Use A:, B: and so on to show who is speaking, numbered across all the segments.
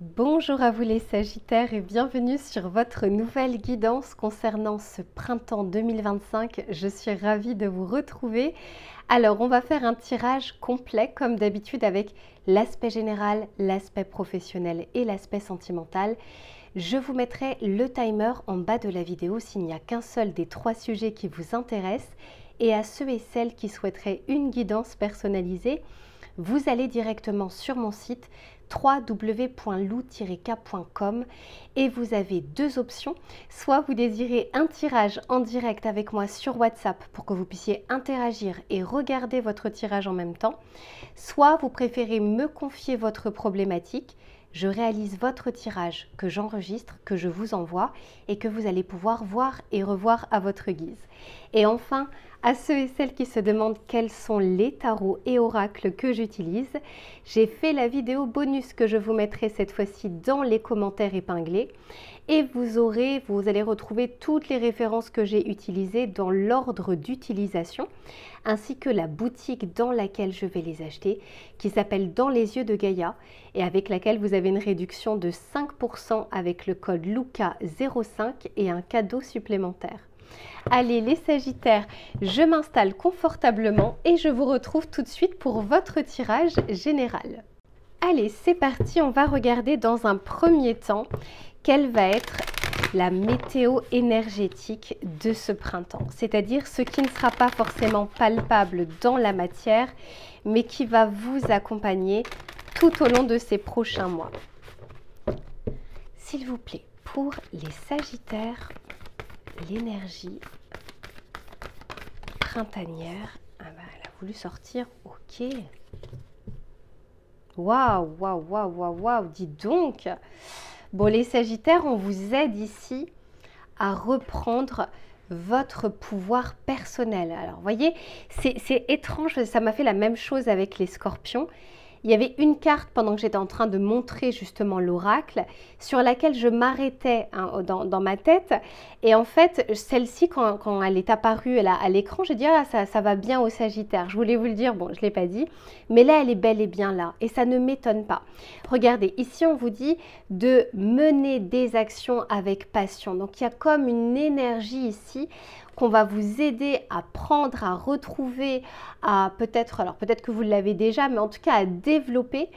A: Bonjour à vous les Sagittaires et bienvenue sur votre nouvelle guidance concernant ce printemps 2025. Je suis ravie de vous retrouver. Alors, on va faire un tirage complet comme d'habitude avec l'aspect général, l'aspect professionnel et l'aspect sentimental. Je vous mettrai le timer en bas de la vidéo s'il n'y a qu'un seul des trois sujets qui vous intéressent. Et à ceux et celles qui souhaiteraient une guidance personnalisée, vous allez directement sur mon site www.lou-k.com et vous avez deux options. Soit vous désirez un tirage en direct avec moi sur WhatsApp pour que vous puissiez interagir et regarder votre tirage en même temps. Soit vous préférez me confier votre problématique. Je réalise votre tirage que j'enregistre, que je vous envoie et que vous allez pouvoir voir et revoir à votre guise. Et enfin, à ceux et celles qui se demandent quels sont les tarots et oracles que j'utilise, j'ai fait la vidéo bonus que je vous mettrai cette fois-ci dans les commentaires épinglés et vous allez retrouver toutes les références que j'ai utilisées dans l'ordre d'utilisation ainsi que la boutique dans laquelle je vais les acheter qui s'appelle Dans les yeux de Gaïa et avec laquelle vous avez une réduction de 5% avec le code LUCA05 et un cadeau supplémentaire. Allez les Sagittaires, je m'installe confortablement et je vous retrouve tout de suite pour votre tirage général. Allez, c'est parti, on va regarder dans un premier temps quelle va être la météo énergétique de ce printemps, c'est-à-dire ce qui ne sera pas forcément palpable dans la matière, mais qui va vous accompagner tout au long de ces prochains mois. S'il vous plaît, pour les Sagittaires, l'énergie printanière, elle a voulu sortir, ok. Waouh, waouh, waouh, waouh, waouh, dis donc. Bon, les Sagittaires, on vous aide ici à reprendre votre pouvoir personnel. Alors, vous voyez, c'est étrange, ça m'a fait la même chose avec les Scorpions. Il y avait une carte pendant que j'étais en train de montrer justement l'oracle sur laquelle je m'arrêtais dans ma tête. Et en fait, celle-ci, quand elle est apparue à l'écran, j'ai dit ah, ça va bien au Sagittaire. Je voulais vous le dire, bon, je ne l'ai pas dit. Mais là, elle est bel et bien là. Et ça ne m'étonne pas. Regardez, ici, on vous dit de mener des actions avec passion. Donc, il y a comme une énergie ici qu'on va vous aider à prendre, à retrouver, à peut-être que vous l'avez déjà, mais en tout cas à développer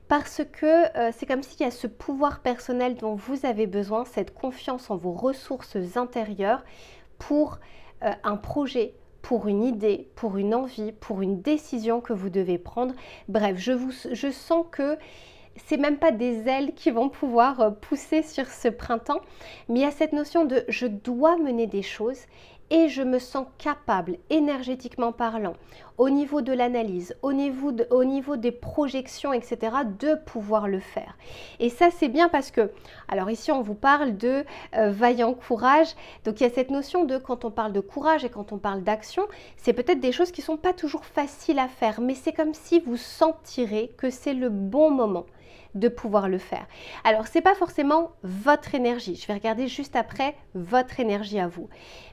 A: parce que c'est comme s'il y a ce pouvoir personnel dont vous avez besoin, cette confiance en vos ressources intérieures pour un projet, pour une idée, pour une envie, pour une décision que vous devez prendre. Bref, je sens que c'est même pas des ailes qui vont pouvoir pousser sur ce printemps, mais il y a cette notion de je dois mener des choses et je me sens capable, énergétiquement parlant, au niveau de l'analyse, au niveau des projections, etc., de pouvoir le faire. Et ça, c'est bien parce que, alors ici, on vous parle de vaillant courage. Donc, il y a cette notion de, quand on parle de courage et quand on parle d'action, c'est peut-être des choses qui ne sont pas toujours faciles à faire, mais c'est comme si vous sentirez que c'est le bon moment de pouvoir le faire. Alors, ce n'est pas forcément votre énergie. Je vais regarder juste après votre énergie à vous.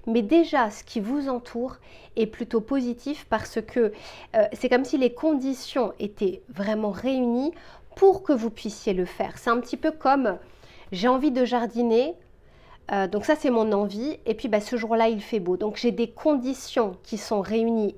A: Mais déjà, ce qui vous entoure est plutôt positif parce que c'est comme si les conditions étaient vraiment réunies pour que vous puissiez le faire. C'est un petit peu comme j'ai envie de jardiner, donc ça c'est mon envie, et puis ce jour-là il fait beau. Donc j'ai des conditions qui sont réunies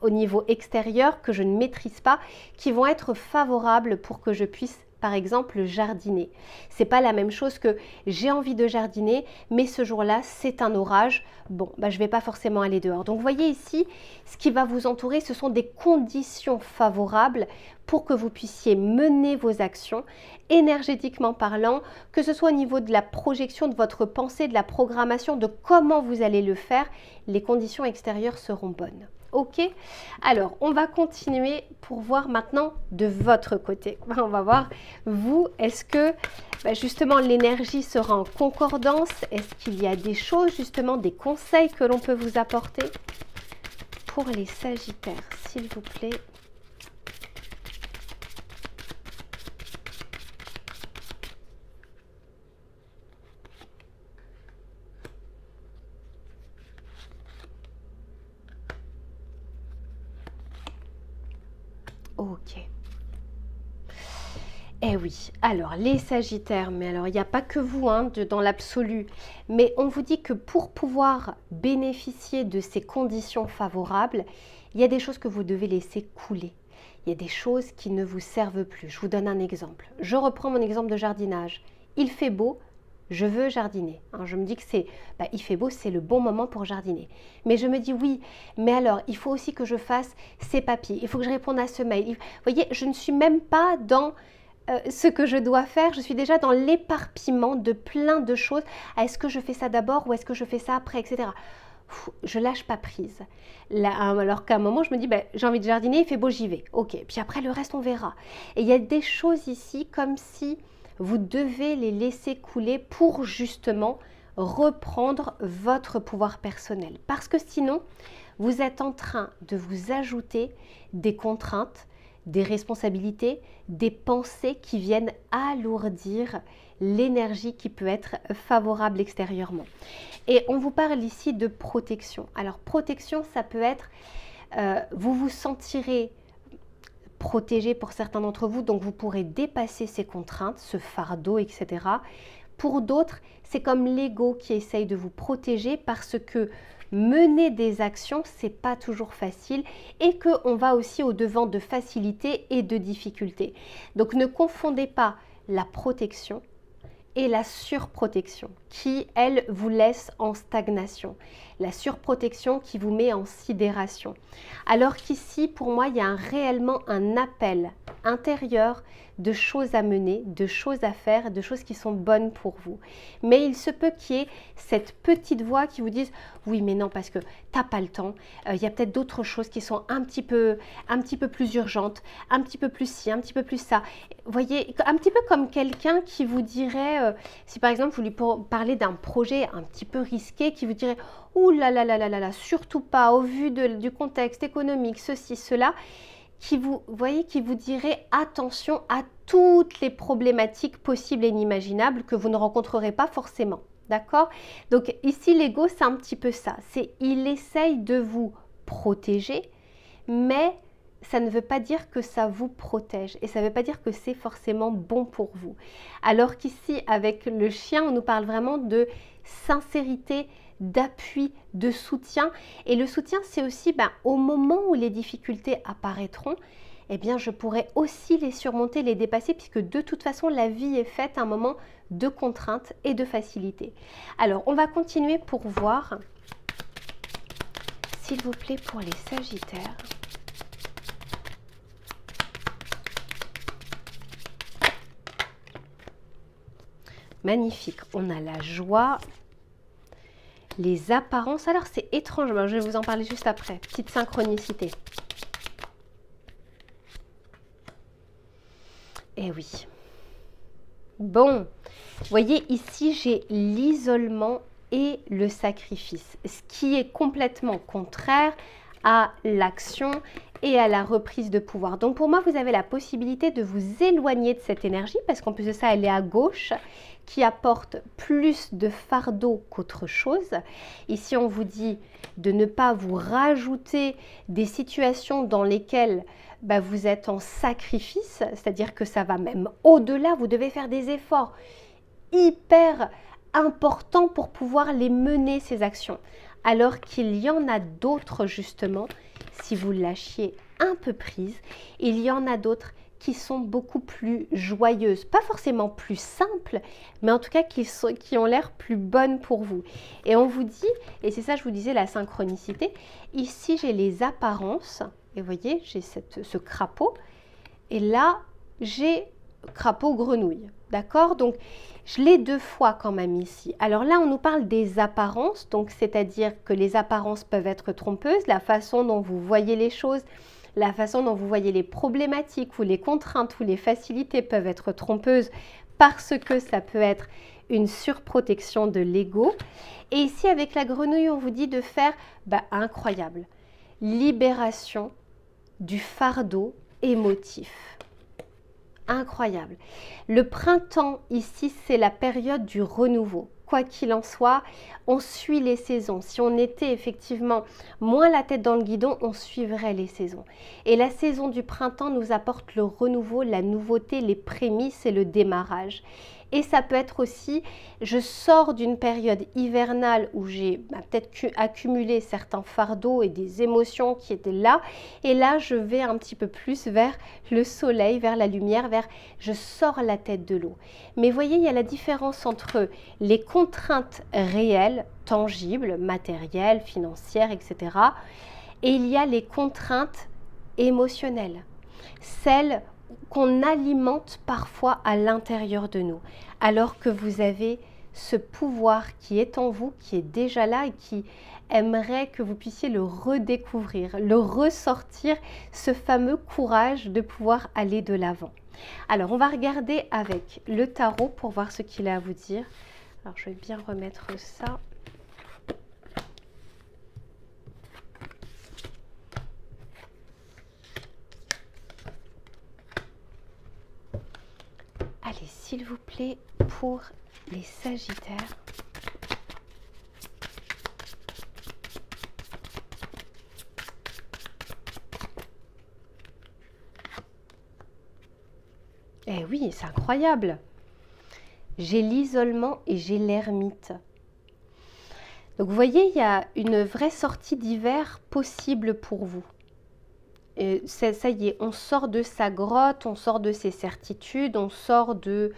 A: au niveau extérieur que je ne maîtrise pas, qui vont être favorables pour que je puisse par exemple jardiner. C'est pas la même chose que j'ai envie de jardiner, mais ce jour-là c'est un orage. Bon, je vais pas forcément aller dehors. Donc vous voyez ici, ce qui va vous entourer, ce sont des conditions favorables pour que vous puissiez mener vos actions énergétiquement parlant, que ce soit au niveau de la projection de votre pensée, de la programmation, de comment vous allez le faire, les conditions extérieures seront bonnes. Ok, alors on va continuer pour voir maintenant de votre côté. On va voir, vous, est-ce que justement l'énergie sera en concordance? Est-ce qu'il y a des choses, justement, des conseils que l'on peut vous apporter pour les Sagittaires, s'il vous plaît? Ok. Eh oui, alors les Sagittaires, mais alors il n'y a pas que vous hein, dans l'absolu, mais on vous dit que pour pouvoir bénéficier de ces conditions favorables, il y a des choses que vous devez laisser couler. Il y a des choses qui ne vous servent plus. Je vous donne un exemple. Je reprends mon exemple de jardinage. Il fait beau, je veux jardiner. Hein, je me dis que il fait beau, c'est le bon moment pour jardiner. Mais je me dis oui, mais alors il faut aussi que je fasse ces papiers. Il faut que je réponde à ce mail. Vous voyez, je ne suis même pas dans ce que je dois faire, je suis déjà dans l'éparpillement de plein de choses. Est-ce que je fais ça d'abord ou est-ce que je fais ça après, etc. Je lâche pas prise. Là, alors qu'à un moment, je me dis, j'ai envie de jardiner, il fait beau, j'y vais. Ok, puis après, le reste, on verra. Et il y a des choses ici comme si vous devez les laisser couler pour justement reprendre votre pouvoir personnel. Parce que sinon, vous êtes en train de vous ajouter des contraintes, des responsabilités, des pensées qui viennent alourdir l'énergie qui peut être favorable extérieurement. Et on vous parle ici de protection. Alors protection, ça peut être, vous vous sentirez protégé pour certains d'entre vous, donc vous pourrez dépasser ces contraintes, ce fardeau, etc. Pour d'autres, c'est comme l'ego qui essaye de vous protéger parce que mener des actions, c'est pas toujours facile et qu'on va aussi au-devant de facilité et de difficultés. Donc ne confondez pas la protection et la surprotection qui, elle, vous laisse en stagnation. La surprotection qui vous met en sidération. Alors qu'ici, pour moi, il y a réellement un appel intérieur de choses à mener, de choses à faire, de choses qui sont bonnes pour vous. Mais il se peut qu'il y ait cette petite voix qui vous dise « Oui, mais non, parce que t'as pas le temps. Il y a peut-être d'autres choses qui sont un petit peu plus urgentes, un petit peu plus ci, un petit peu plus ça. » Vous voyez, un petit peu comme quelqu'un qui vous dirait, si par exemple vous lui parlez d'un projet un petit peu risqué, qui vous dirait « Ouh là là là là là là, surtout pas au vu du contexte économique, ceci, cela », qui vous dirait attention à toutes les problématiques possibles et inimaginables que vous ne rencontrerez pas forcément. D'accord? Donc ici, l'ego, c'est un petit peu ça. Il essaye de vous protéger, mais ça ne veut pas dire que ça vous protège et ça ne veut pas dire que c'est forcément bon pour vous. Alors qu'ici, avec le chien, on nous parle vraiment de sincérité, d'appui, de soutien. Et le soutien, c'est aussi au moment où les difficultés apparaîtront, eh bien, je pourrai aussi les surmonter, les dépasser, puisque de toute façon, la vie est faite à un moment de contrainte et de facilité. Alors, on va continuer pour voir, s'il vous plaît, pour les Sagittaires. Magnifique, on a la joie, les apparences. Alors c'est étrange, je vais vous en parler juste après. Petite synchronicité. Eh oui. Bon, vous voyez ici j'ai l'isolement et le sacrifice, ce qui est complètement contraire à l'action et à la reprise de pouvoir. Donc pour moi, vous avez la possibilité de vous éloigner de cette énergie, parce qu'en plus de ça, elle est à gauche, qui apporte plus de fardeau qu'autre chose. Ici, on vous dit de ne pas vous rajouter des situations dans lesquelles vous êtes en sacrifice, c'est-à-dire que ça va même au-delà, vous devez faire des efforts hyper importants pour pouvoir les mener, ces actions. Alors qu'il y en a d'autres, justement, si vous lâchiez un peu prise, il y en a d'autres qui sont beaucoup plus joyeuses, pas forcément plus simples, mais en tout cas qui ont l'air plus bonnes pour vous. Et on vous dit, et c'est ça je vous disais, la synchronicité, ici j'ai les apparences, et vous voyez, j'ai ce crapaud, et là j'ai crapaud grenouille, d'accord? Donc je l'ai deux fois quand même ici. Alors là, on nous parle des apparences, donc c'est-à-dire que les apparences peuvent être trompeuses, la façon dont vous voyez les choses, la façon dont vous voyez les problématiques ou les contraintes ou les facilités peuvent être trompeuses parce que ça peut être une surprotection de l'ego. Et ici, avec la grenouille, on vous dit de faire incroyable, libération du fardeau émotif. Incroyable. Le printemps, ici, c'est la période du renouveau. quoi qu'il en soit, on suit les saisons. Si on était effectivement moins la tête dans le guidon, on suivrait les saisons. Et la saison du printemps nous apporte le renouveau, la nouveauté, les prémices et le démarrage. Et ça peut être aussi, je sors d'une période hivernale où j'ai peut-être accumulé certains fardeaux et des émotions qui étaient là. Et là, je vais un petit peu plus vers le soleil, vers la lumière, vers je sors la tête de l'eau. Mais voyez, il y a la différence entre les contraintes réelles, tangibles, matérielles, financières, etc. Et il y a les contraintes émotionnelles, celles qu'on alimente parfois à l'intérieur de nous, alors que vous avez ce pouvoir qui est en vous, qui est déjà là et qui aimerait que vous puissiez le redécouvrir, le ressortir, ce fameux courage de pouvoir aller de l'avant. Alors, on va regarder avec le tarot pour voir ce qu'il a à vous dire. Alors, je vais bien remettre ça. Allez, s'il vous plaît, pour les Sagittaires. Eh oui, c'est incroyable. J'ai l'isolement et j'ai l'ermite. Donc, vous voyez, il y a une vraie sortie d'hiver possible pour vous. Et ça y est, on sort de sa grotte, on sort de ses certitudes, on sort de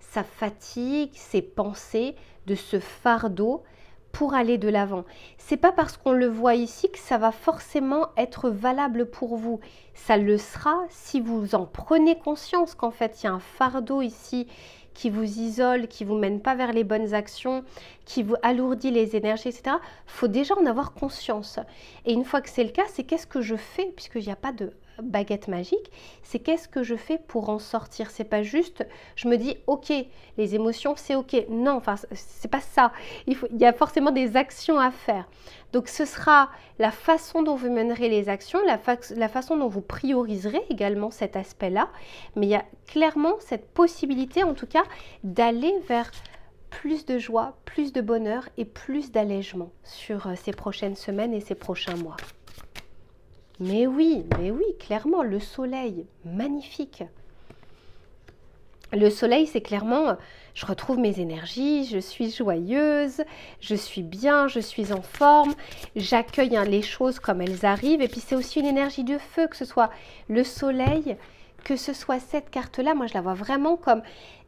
A: sa fatigue, ses pensées, de ce fardeau pour aller de l'avant. C'est pas parce qu'on le voit ici que ça va forcément être valable pour vous. Ça le sera si vous en prenez conscience qu'en fait il y a un fardeau ici qui vous isole, qui vous mène pas vers les bonnes actions, qui vous alourdit les énergies, etc. Il faut déjà en avoir conscience. Et une fois que c'est le cas, c'est qu'est-ce que je fais, puisqu'il n'y a pas de baguette magique, c'est qu'est-ce que je fais pour en sortir. C'est pas juste, je me dis, ok, les émotions, c'est ok. Non, enfin, c'est pas ça. Il y a forcément des actions à faire. Donc, ce sera la façon dont vous mènerez les actions, la façon dont vous prioriserez également cet aspect-là. Mais il y a clairement cette possibilité, en tout cas, d'aller vers plus de joie, plus de bonheur et plus d'allègement sur ces prochaines semaines et ces prochains mois. Mais oui, clairement, le soleil, magnifique. Le soleil, c'est clairement, je retrouve mes énergies, je suis joyeuse, je suis bien, je suis en forme, j'accueille les choses comme elles arrivent. Et puis, c'est aussi une énergie de feu, que ce soit le soleil, que ce soit cette carte-là. Moi, je la vois vraiment comme,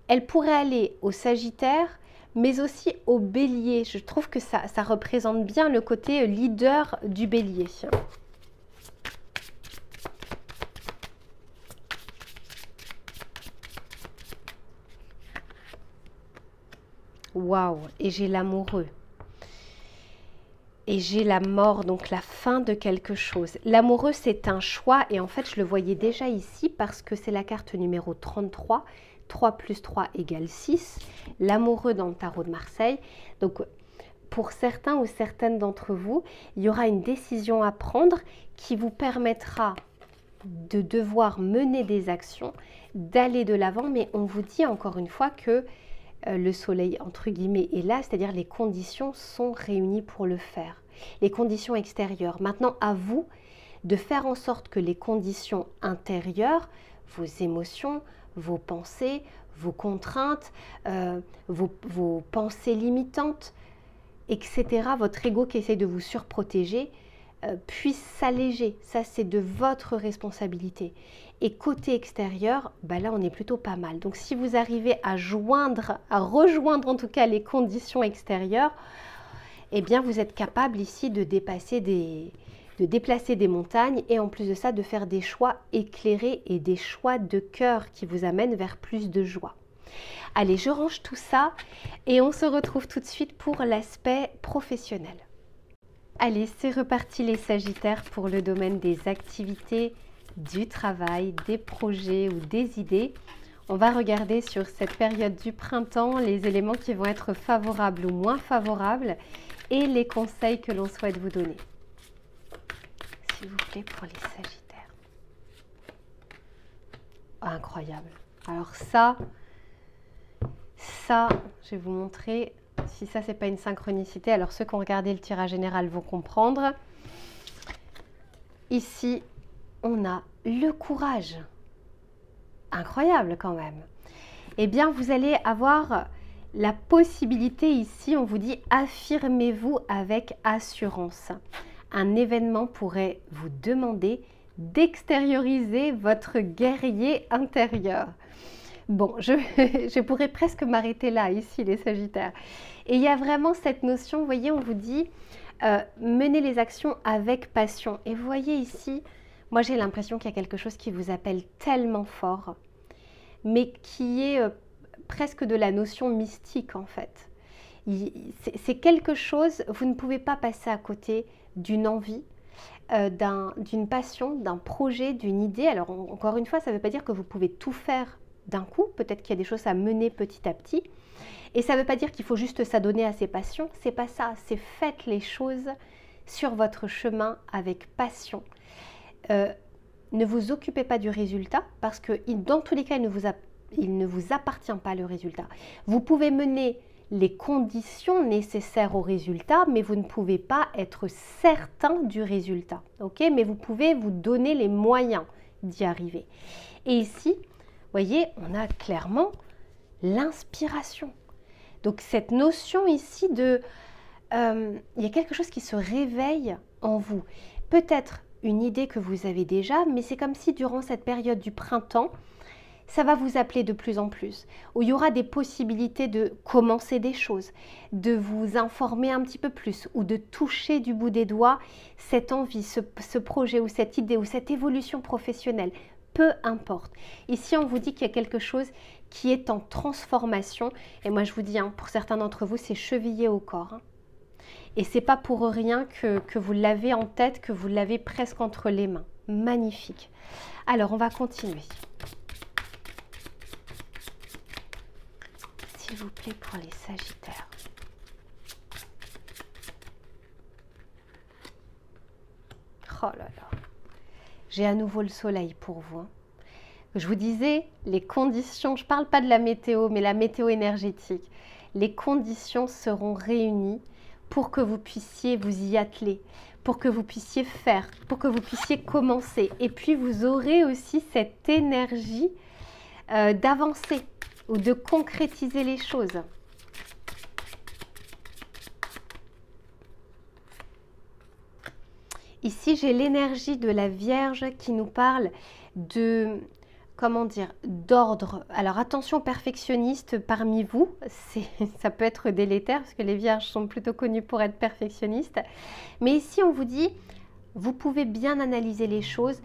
A: elle pourrait aller au Sagittaire, mais aussi au Bélier. Je trouve que ça représente bien le côté leader du Bélier. Waouh, et j'ai l'amoureux. Et j'ai la mort, donc la fin de quelque chose. L'amoureux, c'est un choix, et en fait, je le voyais déjà ici parce que c'est la carte numéro 33. 3 plus 3 égale 6. L'amoureux dans le tarot de Marseille. Donc, pour certains ou certaines d'entre vous, il y aura une décision à prendre qui vous permettra de devoir mener des actions, d'aller de l'avant, mais on vous dit encore une fois que le soleil, entre guillemets, est là, c'est-à-dire les conditions sont réunies pour le faire. Les conditions extérieures. Maintenant, à vous de faire en sorte que les conditions intérieures, vos émotions, vos pensées, vos contraintes, vos pensées limitantes, etc., votre ego qui essaye de vous surprotéger, puisse s'alléger. Ça, c'est de votre responsabilité. Et côté extérieur, là, on est plutôt pas mal. Donc, si vous arrivez à rejoindre en tout cas les conditions extérieures, eh bien, vous êtes capable ici de déplacer des montagnes et en plus de ça, de faire des choix éclairés et des choix de cœur qui vous amènent vers plus de joie. Allez, je range tout ça et on se retrouve tout de suite pour l'aspect professionnel. Allez, c'est reparti les Sagittaires pour le domaine des activités, du travail, des projets ou des idées. On va regarder sur cette période du printemps les éléments qui vont être favorables ou moins favorables et les conseils que l'on souhaite vous donner. S'il vous plaît, pour les Sagittaires. Oh, incroyable. Alors ça, je vais vous montrer si ça, c'est pas une synchronicité, alors ceux qui ont regardé le tirage général vont comprendre. Ici, on a le courage. Incroyable quand même. Eh bien, vous allez avoir la possibilité ici, on vous dit affirmez-vous avec assurance. Un événement pourrait vous demander d'extérioriser votre guerrier intérieur. Bon, je pourrais presque m'arrêter là, ici, les Sagittaires. Et il y a vraiment cette notion, vous voyez, on vous dit menez les actions avec passion. Et vous voyez ici, moi j'ai l'impression qu'il y a quelque chose qui vous appelle tellement fort, mais qui est presque de la notion mystique en fait. C'est quelque chose, vous ne pouvez pas passer à côté d'une envie, d'une passion, d'un projet, d'une idée. Alors encore une fois, ça ne veut pas dire que vous pouvez tout faire d'un coup, peut-être qu'il y a des choses à mener petit à petit. Et ça ne veut pas dire qu'il faut juste s'adonner à ses passions, c'est pas ça, c'est faites les choses sur votre chemin avec passion. Ne vous occupez pas du résultat parce que dans tous les cas, il ne vous appartient pas le résultat. Vous pouvez mener les conditions nécessaires au résultat, mais vous ne pouvez pas être certain du résultat. Okay, mais vous pouvez vous donner les moyens d'y arriver. Et ici, vous voyez, on a clairement l'inspiration. Donc cette notion ici de... il y a quelque chose qui se réveille en vous. Peut-être une idée que vous avez déjà, mais c'est comme si durant cette période du printemps, ça va vous appeler de plus en plus, où il y aura des possibilités de commencer des choses, de vous informer un petit peu plus ou de toucher du bout des doigts cette envie, ce projet ou cette idée ou cette évolution professionnelle, peu importe. Ici, on vous dit qu'il y a quelque chose qui est en transformation et moi je vous dis, pour certains d'entre vous, c'est chevillé au corps. Et c'est pas pour rien que vous l'avez en tête, que vous l'avez presque entre les mains. Magnifique. Alors, on va continuer. S'il vous plaît, pour les Sagittaires. Oh là là. J'ai à nouveau le soleil pour vous. Je vous disais, les conditions, je ne parle pas de la météo, mais la météo énergétique. Les conditions seront réunies pour que vous puissiez vous y atteler, pour que vous puissiez faire, pour que vous puissiez commencer. Et puis, vous aurez aussi cette énergie d'avancer ou de concrétiser les choses. Ici, j'ai l'énergie de la Vierge qui nous parle de, comment dire, d'ordre. Alors attention perfectionniste parmi vous, ça peut être délétère parce que les Vierges sont plutôt connues pour être perfectionnistes. Mais ici, on vous dit, vous pouvez bien analyser les choses.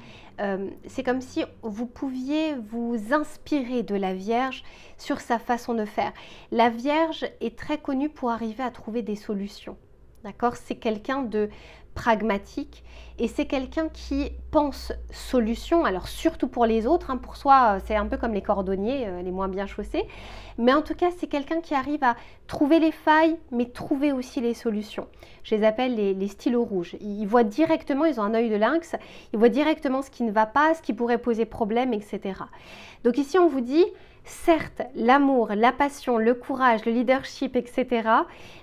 A: C'est comme si vous pouviez vous inspirer de la Vierge sur sa façon de faire. La Vierge est très connue pour arriver à trouver des solutions. D'accord ? C'est quelqu'un de pragmatique et c'est quelqu'un qui pense solution, alors surtout pour les autres, pour soi c'est un peu comme les cordonniers, les moins bien chaussés, mais en tout cas c'est quelqu'un qui arrive à trouver les failles mais trouver aussi les solutions. Je les appelle les stylos rouges, ils voient directement, ils ont un œil de lynx, ils voient directement ce qui ne va pas, ce qui pourrait poser problème, etc. Donc ici on vous dit, certes, l'amour, la passion, le courage, le leadership, etc.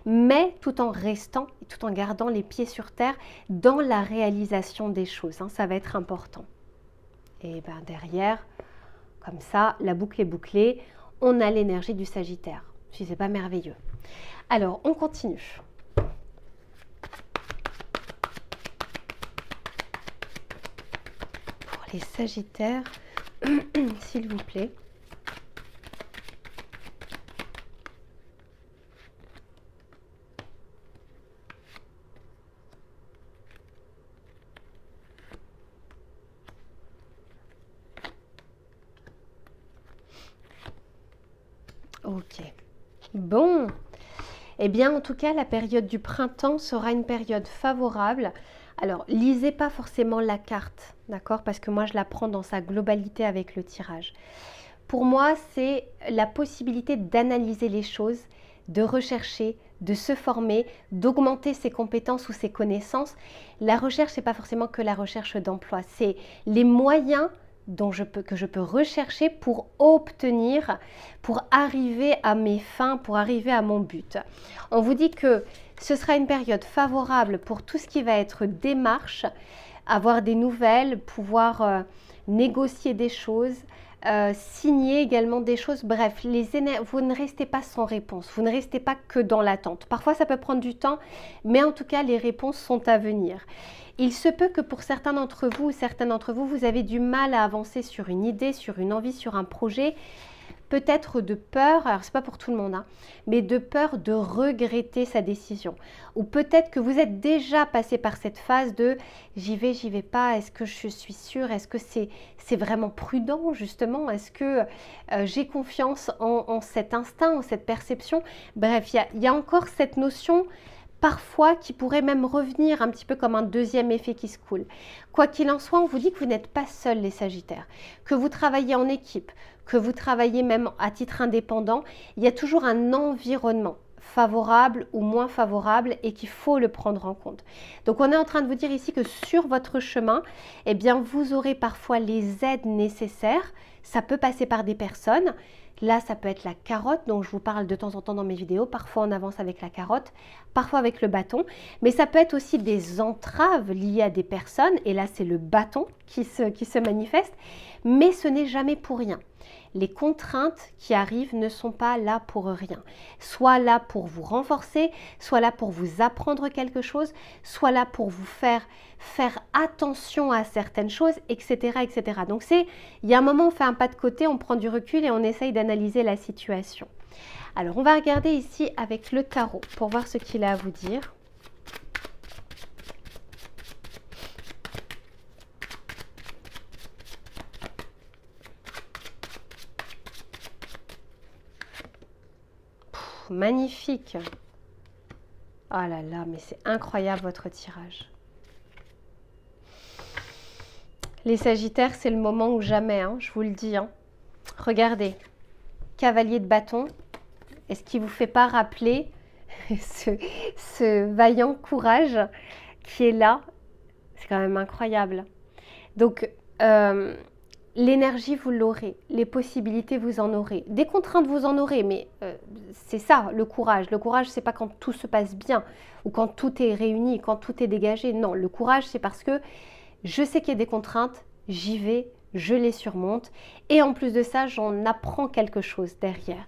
A: Mais tout en restant, tout en gardant les pieds sur terre dans la réalisation des choses. Ça va être important. Et ben derrière, comme ça, la boucle est bouclée. On a l'énergie du Sagittaire. Si c'est pas merveilleux. Alors, on continue. Pour les Sagittaires, s'il vous plaît. Ok. Bon. Eh bien, en tout cas, la période du printemps sera une période favorable. Alors, lisez pas forcément la carte, d'accord? Parce que moi, je la prends dans sa globalité avec le tirage. Pour moi, c'est la possibilité d'analyser les choses, de rechercher, de se former, d'augmenter ses compétences ou ses connaissances. La recherche, c'est pas forcément que la recherche d'emploi. C'est les moyens que je peux rechercher pour obtenir, pour arriver à mes fins, pour arriver à mon but. On vous dit que ce sera une période favorable pour tout ce qui va être démarche, avoir des nouvelles, pouvoir négocier des choses, signer également des choses. Bref, vous ne restez pas sans réponse, vous ne restez pas que dans l'attente. Parfois, ça peut prendre du temps, mais en tout cas, les réponses sont à venir. Il se peut que pour certains d'entre vous ou certaines d'entre vous, vous avez du mal à avancer sur une idée, sur une envie, sur un projet, peut-être de peur, alors c'est pas pour tout le monde, hein, mais de peur de regretter sa décision. Ou peut-être que vous êtes déjà passé par cette phase de j'y vais pas, est-ce que je suis sûre, est-ce que c'est vraiment prudent justement, est-ce que j'ai confiance en cet instinct, en cette perception. Bref, il y a encore cette notion parfois qui pourrait même revenir un petit peu comme un deuxième effet qui se coule. Quoi qu'il en soit, on vous dit que vous n'êtes pas seuls les Sagittaires, que vous travaillez en équipe, que vous travaillez même à titre indépendant. Il y a toujours un environnement favorable ou moins favorable et qu'il faut le prendre en compte. Donc on est en train de vous dire ici que sur votre chemin, eh bien vous aurez parfois les aides nécessaires. Ça peut passer par des personnes. Là, ça peut être la carotte dont je vous parle de temps en temps dans mes vidéos. Parfois, on avance avec la carotte, parfois avec le bâton. Mais ça peut être aussi des entraves liées à des personnes. Et là, c'est le bâton qui se manifeste. Mais ce n'est jamais pour rien. Les contraintes qui arrivent ne sont pas là pour rien. Soit là pour vous renforcer, soit là pour vous apprendre quelque chose, soit là pour vous faire attention à certaines choses, etc. etc. Donc il y a un moment, on fait un pas de côté, on prend du recul et on essaye d'analyser la situation. Alors, on va regarder ici avec le tarot pour voir ce qu'il a à vous dire. Magnifique. Oh là là, mais c'est incroyable votre tirage. Les Sagittaires, c'est le moment ou jamais, hein, je vous le dis. Hein. Regardez, cavalier de bâton, est-ce qu'il ne vous fait pas rappeler ce vaillant courage qui est là? C'est quand même incroyable. Donc, l'énergie, vous l'aurez. Les possibilités, vous en aurez. Des contraintes, vous en aurez. Mais c'est ça, le courage. Le courage, c'est pas quand tout se passe bien ou quand tout est réuni, quand tout est dégagé. Non, le courage, c'est parce que je sais qu'il y a des contraintes, j'y vais, je les surmonte. Et en plus de ça, j'en apprends quelque chose derrière.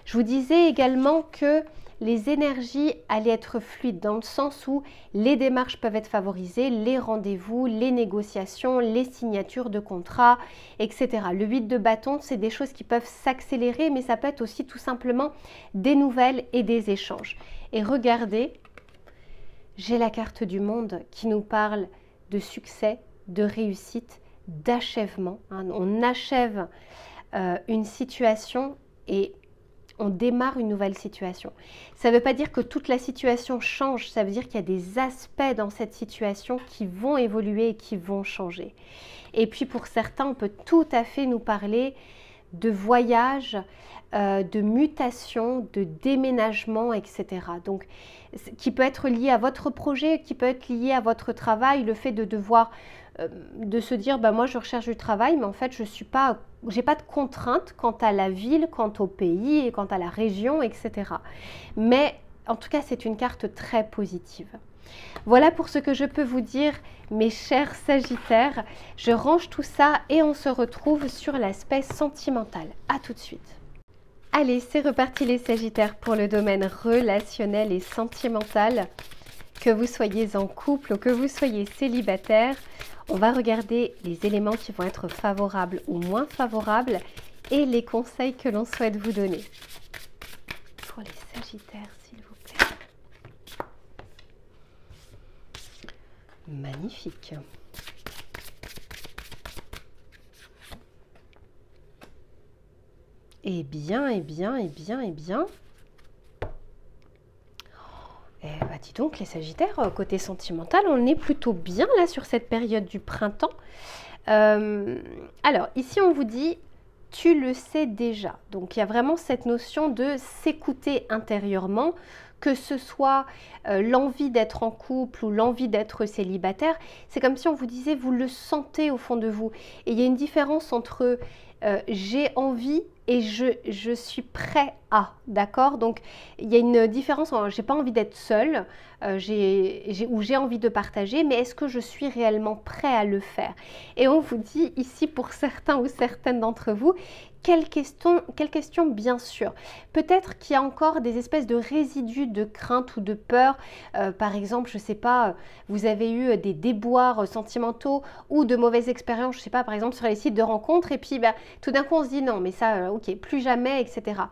A: Je vous disais également que les énergies allaient être fluides dans le sens où les démarches peuvent être favorisées, les rendez-vous, les négociations, les signatures de contrats, etc. Le 8 de bâton, c'est des choses qui peuvent s'accélérer, mais ça peut être aussi tout simplement des nouvelles et des échanges. Et regardez, j'ai la carte du monde qui nous parle de succès, de réussite, d'achèvement. Hein. On achève une situation et on démarre une nouvelle situation. Ça ne veut pas dire que toute la situation change, ça veut dire qu'il y a des aspects dans cette situation qui vont évoluer et qui vont changer. Et puis pour certains, on peut tout à fait nous parler de voyage, de mutation, de déménagement, etc. Donc, qui peut être lié à votre projet, qui peut être lié à votre travail, le fait de devoir, de se dire, bah, moi je recherche du travail, mais en fait je suis pas, j'ai pas de contraintes quant à la ville, quant au pays et quant à la région, etc. Mais en tout cas, c'est une carte très positive. Voilà pour ce que je peux vous dire, mes chers Sagittaires. Je range tout ça et on se retrouve sur l'aspect sentimental. À tout de suite. Allez, c'est reparti les Sagittaires pour le domaine relationnel et sentimental. Que vous soyez en couple ou que vous soyez célibataire, on va regarder les éléments qui vont être favorables ou moins favorables et les conseils que l'on souhaite vous donner. Pour les Sagittaires, s'il vous plaît. Magnifique. Eh bien, eh bien, eh bien, eh bien. Eh bah dis donc les Sagittaires, côté sentimental, on est plutôt bien là sur cette période du printemps. Alors ici on vous dit tu le sais déjà. Donc il y a vraiment cette notion de s'écouter intérieurement, que ce soit l'envie d'être en couple ou l'envie d'être célibataire. C'est comme si on vous disait, vous le sentez au fond de vous. Et il y a une différence entre j'ai envie et je suis prêt à, d'accord? Donc il y a une différence, j'ai pas envie d'être seule, ou j'ai envie de partager, mais est-ce que je suis réellement prêt à le faire? Et on vous dit ici, pour certains ou certaines d'entre vous, quelle question bien sûr. Peut-être qu'il y a encore des espèces de résidus de crainte ou de peur. Par exemple, je ne sais pas, vous avez eu des déboires sentimentaux ou de mauvaises expériences, je ne sais pas, par exemple sur les sites de rencontres, et puis tout d'un coup on se dit non, mais ça, ok, plus jamais, etc.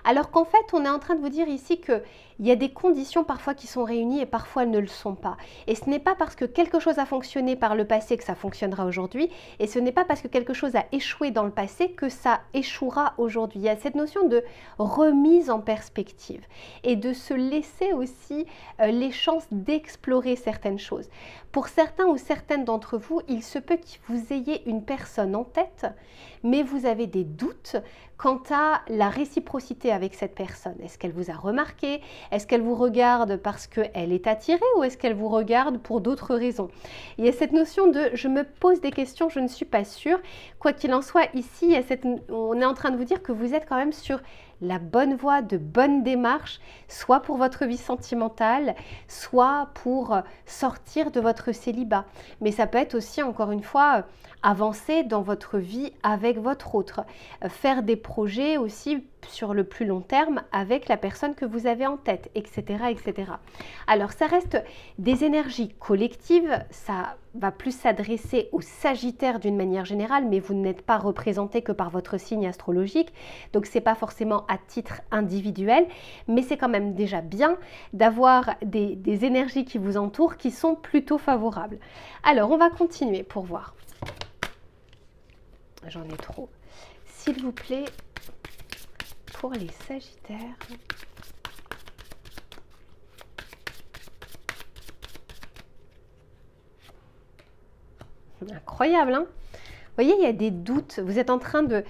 A: Alors qu'en fait, on est en train de vous dire ici que il y a des conditions parfois qui sont réunies et parfois elles ne le sont pas. Et ce n'est pas parce que quelque chose a fonctionné par le passé que ça fonctionnera aujourd'hui. Et ce n'est pas parce que quelque chose a échoué dans le passé que ça échouera aujourd'hui. Il y a cette notion de remise en perspective et de se laisser aussi les chances d'explorer certaines choses. Pour certains ou certaines d'entre vous, il se peut que vous ayez une personne en tête, mais vous avez des doutes quant à la réciprocité avec cette personne. Est-ce qu'elle vous a remarqué? Est-ce qu'elle vous regarde parce qu'elle est attirée ou est-ce qu'elle vous regarde pour d'autres raisons? Il y a cette notion de je me pose des questions, je ne suis pas sûre. Quoi qu'il en soit, ici, on est en train de vous dire que vous êtes quand même sur la bonne voie, de bonne démarche, soit pour votre vie sentimentale, soit pour sortir de votre célibat. Mais ça peut être aussi, encore une fois, avancer dans votre vie avec votre autre, faire des projets aussi sur le plus long terme avec la personne que vous avez en tête, etc., etc. Alors, ça reste des énergies collectives, ça va plus s'adresser aux Sagittaires d'une manière générale, mais vous n'êtes pas représenté que par votre signe astrologique, donc c'est pas forcément à titre individuel, mais c'est quand même déjà bien d'avoir des énergies qui vous entourent qui sont plutôt favorables. Alors, on va continuer pour voir. J'en ai trop. S'il vous plaît, pour les Sagittaires. Incroyable, hein? Vous voyez, il y a des doutes. Vous êtes en train de...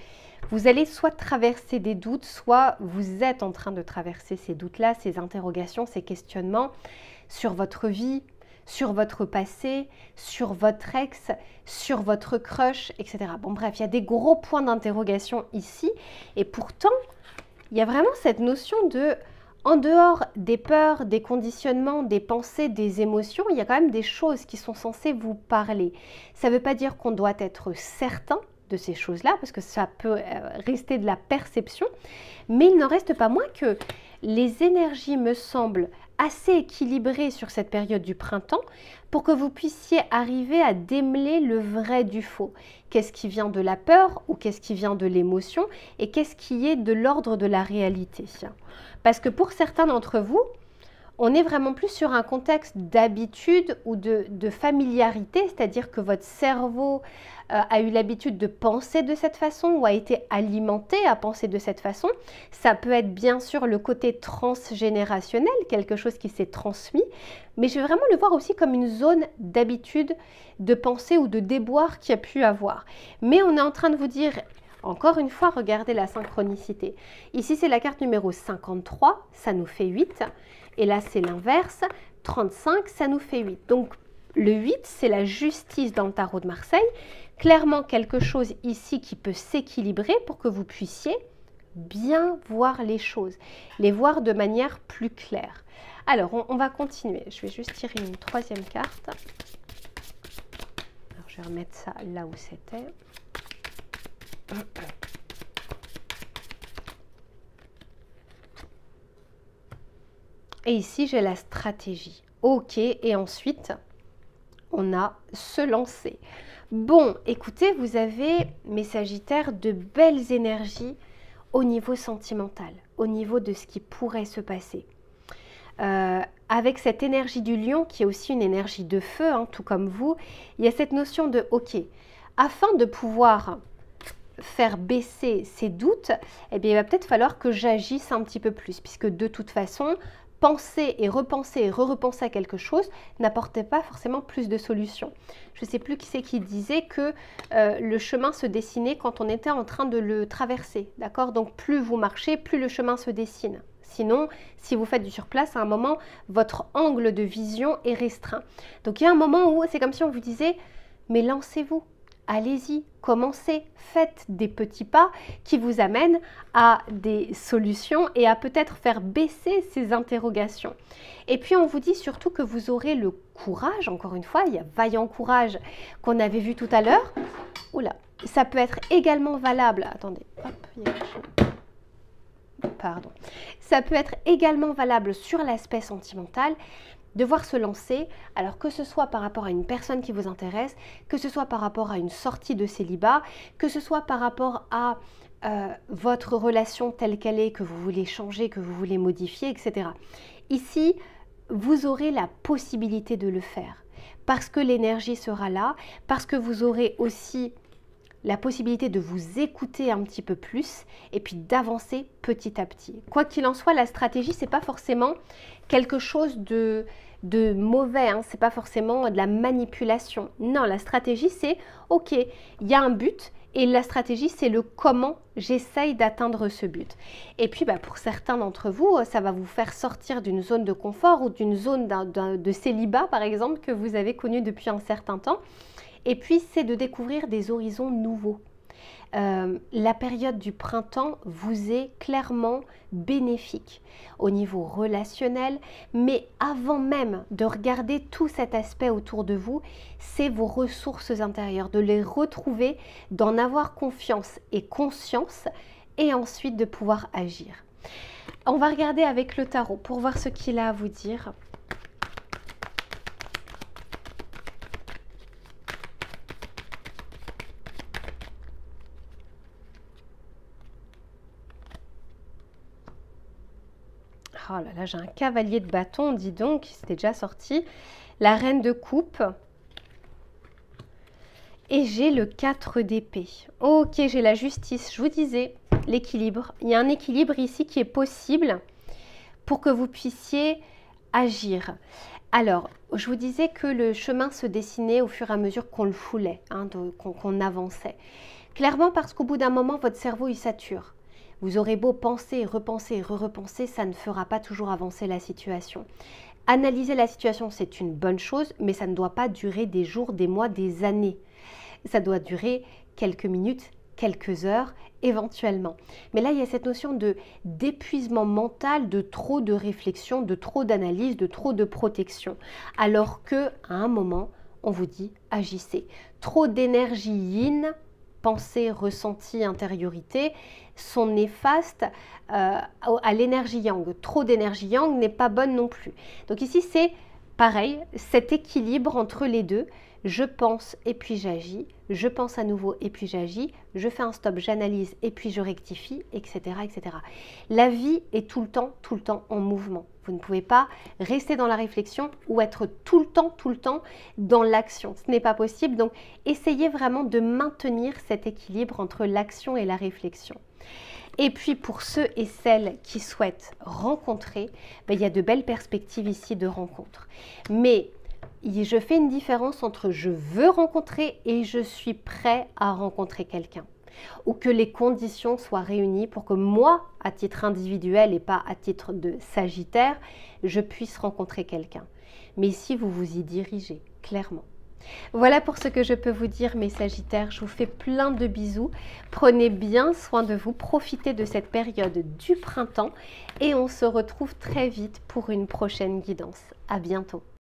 A: Vous allez soit traverser des doutes, soit vous êtes en train de traverser ces doutes-là, ces interrogations, ces questionnements sur votre vie, sur votre passé, sur votre ex, sur votre crush, etc. Bon bref, il y a des gros points d'interrogation ici. Et pourtant, il y a vraiment cette notion de... En dehors des peurs, des conditionnements, des pensées, des émotions, il y a quand même des choses qui sont censées vous parler. Ça ne veut pas dire qu'on doit être certain de ces choses-là, parce que ça peut rester de la perception, mais il n'en reste pas moins que les énergies me semblent assez équilibrées sur cette période du printemps pour que vous puissiez arriver à démêler le vrai du faux. Qu'est-ce qui vient de la peur ou qu'est-ce qui vient de l'émotion et qu'est-ce qui est de l'ordre de la réalité. Parce que pour certains d'entre vous, on est vraiment plus sur un contexte d'habitude ou de familiarité, c'est-à-dire que votre cerveau a eu l'habitude de penser de cette façon ou a été alimenté à penser de cette façon. Ça peut être bien sûr le côté transgénérationnel, quelque chose qui s'est transmis, mais je vais vraiment le voir aussi comme une zone d'habitude, de pensée ou de déboire qu'il y a pu avoir. Mais on est en train de vous dire... Encore une fois, regardez la synchronicité. Ici, c'est la carte numéro 53, ça nous fait 8. Et là, c'est l'inverse, 35, ça nous fait 8. Donc, le 8, c'est la justice dans le tarot de Marseille. Clairement, quelque chose ici qui peut s'équilibrer pour que vous puissiez bien voir les choses, les voir de manière plus claire. Alors, on va continuer. Je vais juste tirer une troisième carte. Alors, je vais remettre ça là où c'était. Et ici, j'ai la stratégie. Ok, et ensuite, on a se lancer. Bon, écoutez, vous avez, mes Sagittaires, de belles énergies au niveau sentimental, au niveau de ce qui pourrait se passer. Avec cette énergie du lion, qui est aussi une énergie de feu, hein, tout comme vous, il y a cette notion de, ok, afin de pouvoir... faire baisser ces doutes, eh bien, il va peut-être falloir que j'agisse un petit peu plus, puisque de toute façon, penser et repenser et re-repenser à quelque chose n'apportait pas forcément plus de solutions. Je ne sais plus qui c'est qui disait que le chemin se dessinait quand on était en train de le traverser, d'accord? Donc plus vous marchez, plus le chemin se dessine. Sinon, si vous faites du surplace, à un moment, votre angle de vision est restreint. Donc il y a un moment où c'est comme si on vous disait, mais lancez-vous. Allez-y, commencez, faites des petits pas qui vous amènent à des solutions et à peut-être faire baisser ces interrogations. Et puis on vous dit surtout que vous aurez le courage, encore une fois, il y a vaillant courage qu'on avait vu tout à l'heure. Oula, ça peut être également valable, attendez, hop, il y a quelque chose. Pardon. Ça peut être également valable sur l'aspect sentimental, devoir se lancer, alors que ce soit par rapport à une personne qui vous intéresse, que ce soit par rapport à une sortie de célibat, que ce soit par rapport à votre relation telle qu'elle est, que vous voulez changer, que vous voulez modifier, etc. Ici, vous aurez la possibilité de le faire, parce que l'énergie sera là, parce que vous aurez aussi la possibilité de vous écouter un petit peu plus et puis d'avancer petit à petit. Quoi qu'il en soit, la stratégie, c'est pas forcément quelque chose de mauvais, hein. C'est pas forcément de la manipulation. Non, la stratégie, c'est ok, il y a un but et la stratégie, c'est le comment j'essaye d'atteindre ce but. Et puis, pour certains d'entre vous, ça va vous faire sortir d'une zone de confort ou d'une zone de célibat, par exemple, que vous avez connu depuis un certain temps. Et puis, c'est de découvrir des horizons nouveaux. La période du printemps vous est clairement bénéfique au niveau relationnel, mais avant même de regarder tout cet aspect autour de vous, c'est vos ressources intérieures, de les retrouver, d'en avoir confiance et conscience, et ensuite de pouvoir agir. On va regarder avec le tarot pour voir ce qu'il a à vous dire. Oh là là, j'ai un cavalier de bâton, dis donc, c'était déjà sorti. La reine de coupe. Et j'ai le 4 d'épée. Ok, j'ai la justice. Je vous disais, l'équilibre. Il y a un équilibre ici qui est possible pour que vous puissiez agir. Alors, je vous disais que le chemin se dessinait au fur et à mesure qu'on le foulait, hein, qu'on avançait. Clairement parce qu'au bout d'un moment, votre cerveau, il sature. Vous aurez beau penser, repenser et re-repenser, ça ne fera pas toujours avancer la situation. Analyser la situation, c'est une bonne chose, mais ça ne doit pas durer des jours, des mois, des années. Ça doit durer quelques minutes, quelques heures, éventuellement. Mais là, il y a cette notion d'épuisement mental, de trop de réflexion, de trop d'analyse, de trop de protection. Alors qu'à un moment, on vous dit agissez. Trop d'énergie yin, pensée, ressenti, intériorité, sont néfastes à l'énergie yang. Trop d'énergie yang n'est pas bonne non plus. Donc ici, c'est pareil, cet équilibre entre les deux. Je pense et puis j'agis, je pense à nouveau et puis j'agis, je fais un stop, j'analyse et puis je rectifie, etc., etc. La vie est tout le temps en mouvement. Vous ne pouvez pas rester dans la réflexion ou être tout le temps dans l'action. Ce n'est pas possible. Donc, essayez vraiment de maintenir cet équilibre entre l'action et la réflexion. Et puis, pour ceux et celles qui souhaitent rencontrer, il y a de belles perspectives ici de rencontre. Mais je fais une différence entre je veux rencontrer et je suis prêt à rencontrer quelqu'un. Ou que les conditions soient réunies pour que moi, à titre individuel et pas à titre de Sagittaire, je puisse rencontrer quelqu'un. Mais ici, vous vous y dirigez, clairement. Voilà pour ce que je peux vous dire, mes Sagittaires. Je vous fais plein de bisous. Prenez bien soin de vous. Profitez de cette période du printemps. Et on se retrouve très vite pour une prochaine guidance. À bientôt.